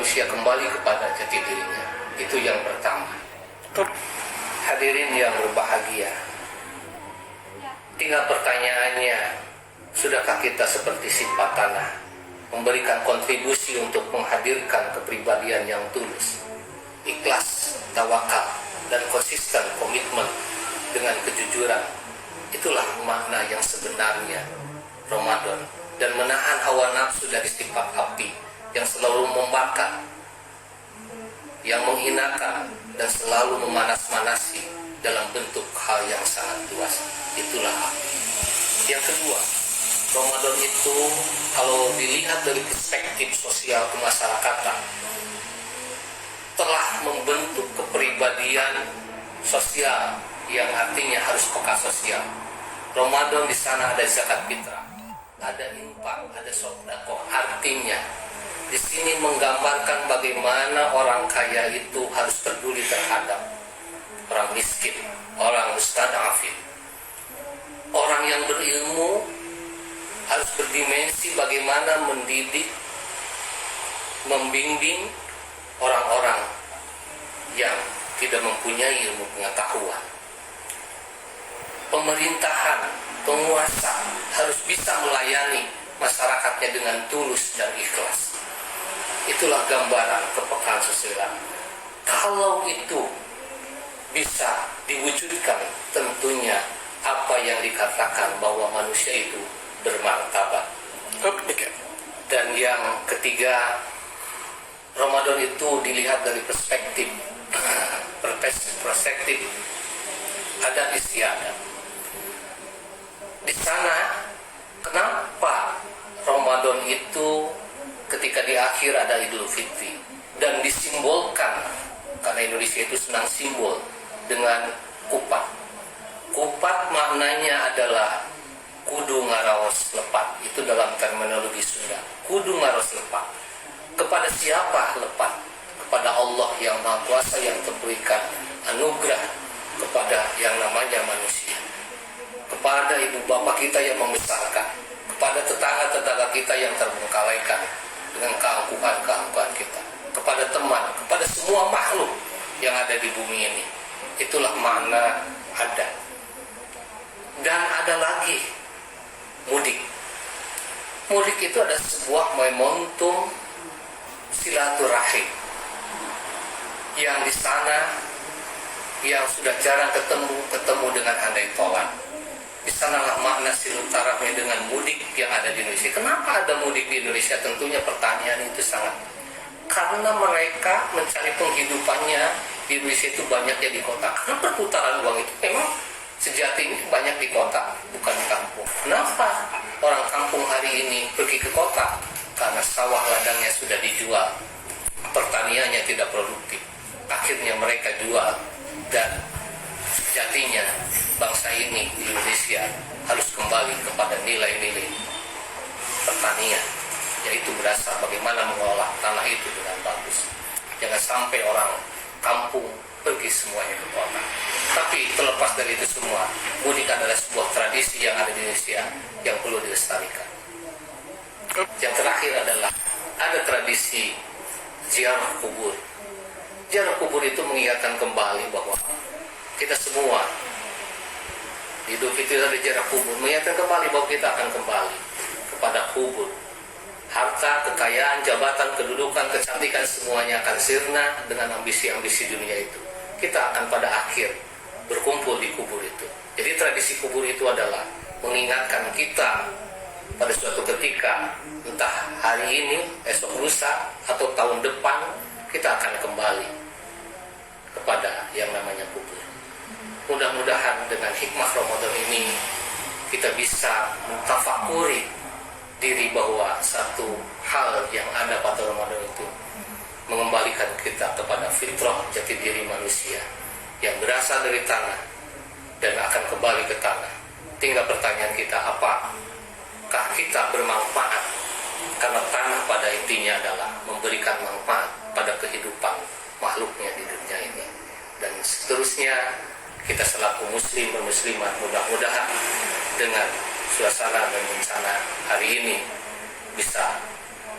manusia kembali kepada jati dirinya. Itu yang pertama. Hadirin yang berbahagia, tinggal pertanyaannya, sudahkah kita seperti sifat tanah, memberikan kontribusi untuk menghadirkan kepribadian yang tulus, ikhlas, tawakal, dan konsisten komitmen dengan kejujuran? Itulah makna yang sebenarnya Ramadan, dan menahan hawa nafsu dari sifat api yang selalu membakar, yang menghinakan, dan selalu memanas-manasi dalam bentuk hal yang sangat luas. Itulah api. Yang kedua, Ramadan itu kalau dilihat dari perspektif sosial kemasyarakatan, telah membentuk kepribadian sosial yang artinya harus peka sosial. Ramadan di sana ada zakat fitrah, ada infak, ada sedekah. Artinya di sini menggambarkan bagaimana orang kaya itu harus peduli terhadap orang miskin, orang mustadafin. Orang yang berilmu harus berdimensi bagaimana mendidik, membimbing orang-orang yang tidak mempunyai ilmu pengetahuan. Pemerintahan, penguasa harus bisa melayani masyarakatnya dengan tulus dan ikhlas. Itulah gambaran kepekaan sosial. Kalau itu bisa diwujudkan, tentunya apa yang dikatakan bahwa manusia itu bermartabat. Dan yang ketiga, Ramadan itu dilihat dari perspektif adat istiadat. Di sana, kenapa Ramadan itu ketika di akhir ada Idul Fitri dan disimbolkan, karena Indonesia itu senang simbol, dengan kupat. Kupat maknanya adalah kudu ngaraos lepat. Itu dalam terminologi Sunda. Kudu ngaraos lepat. Kepada siapa lepat? Kepada Allah yang Maha Kuasa yang memberikan anugerah kepada yang namanya manusia, kepada ibu bapak kita yang membesarkan, kepada tetangga-tetangga kita yang terbengkalaikan dengan keangkuhan kita, kepada teman, kepada semua makhluk yang ada di bumi ini. Itulah makna ada. Dan ada lagi mudik. Mudik itu ada sebuah momentum silaturahim yang di sana yang sudah jarang ketemu dengan handai tolan. Di sanalah makna silaturahmi dengan mudik yang ada di Indonesia. Kenapa ada mudik di Indonesia? Tentunya pertanyaan itu sangat. Karena mereka mencari penghidupannya di Indonesia itu banyaknya di kota. Karena perputaran uang itu memang sejatinya banyak di kota, bukan di kampung. Kenapa orang kampung hari ini pergi ke kota? Karena sawah ladangnya sudah dijual, pertaniannya tidak produktif. Akhirnya mereka jual, dan sejatinya bangsa ini di Indonesia harus kembali kepada nilai-nilai pertanian, yaitu berasal bagaimana mengolah tanah itu dengan bagus. Jangan sampai orang kampung pergi semuanya ke kota. Tapi terlepas dari itu semua, mudik adalah sebuah tradisi yang ada di Indonesia yang perlu dilestarikan. Yang terakhir adalah ada tradisi ziarah kubur. Ziarah kubur itu mengingatkan kembali bahwa kita semua di Idul Fitri ada ziarah kubur, mengingatkan kembali bahwa kita akan kembali kepada kubur. Harta, kekayaan, jabatan, kedudukan, kecantikan semuanya akan sirna dengan ambisi-ambisi dunia itu. Kita akan pada akhir berkumpul di kubur itu. Jadi tradisi kubur itu adalah mengingatkan kita pada suatu ketika, entah hari ini, esok lusa, atau tahun depan, kita akan kembali kepada yang namanya kubur. Mudah-mudahan dengan hikmah Ramadan ini kita bisa mentafakuri diri bahwa satu hal yang ada pada Ramadan itu mengembalikan kita kepada fitrah jati diri manusia yang berasal dari tanah dan akan kembali ke tanah. Tinggal pertanyaan kita, apakah kita bermanfaat? Karena tanah pada intinya adalah memberikan manfaat pada kehidupan makhluknya di dunia ini. Dan seterusnya kita selaku muslim dan muslimat mudah-mudahan dengan suasana dan bencana hari ini bisa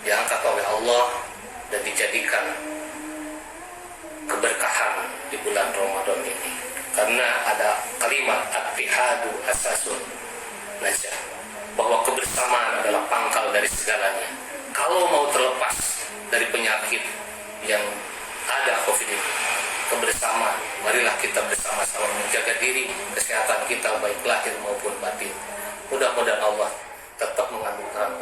diangkat oleh Allah dan dijadikan keberkahan di bulan Ramadan ini. Karena ada kalimat at-tihadu asasun najah, bahwa kebersamaan adalah pangkal dari segalanya. Kalau mau terlepas dari penyakit yang ada COVID ini, kebersamaan, marilah kita bersama-sama menjaga diri, kesehatan kita baik lahir maupun batin. Mudah-mudahan Allah tetap mengabulkan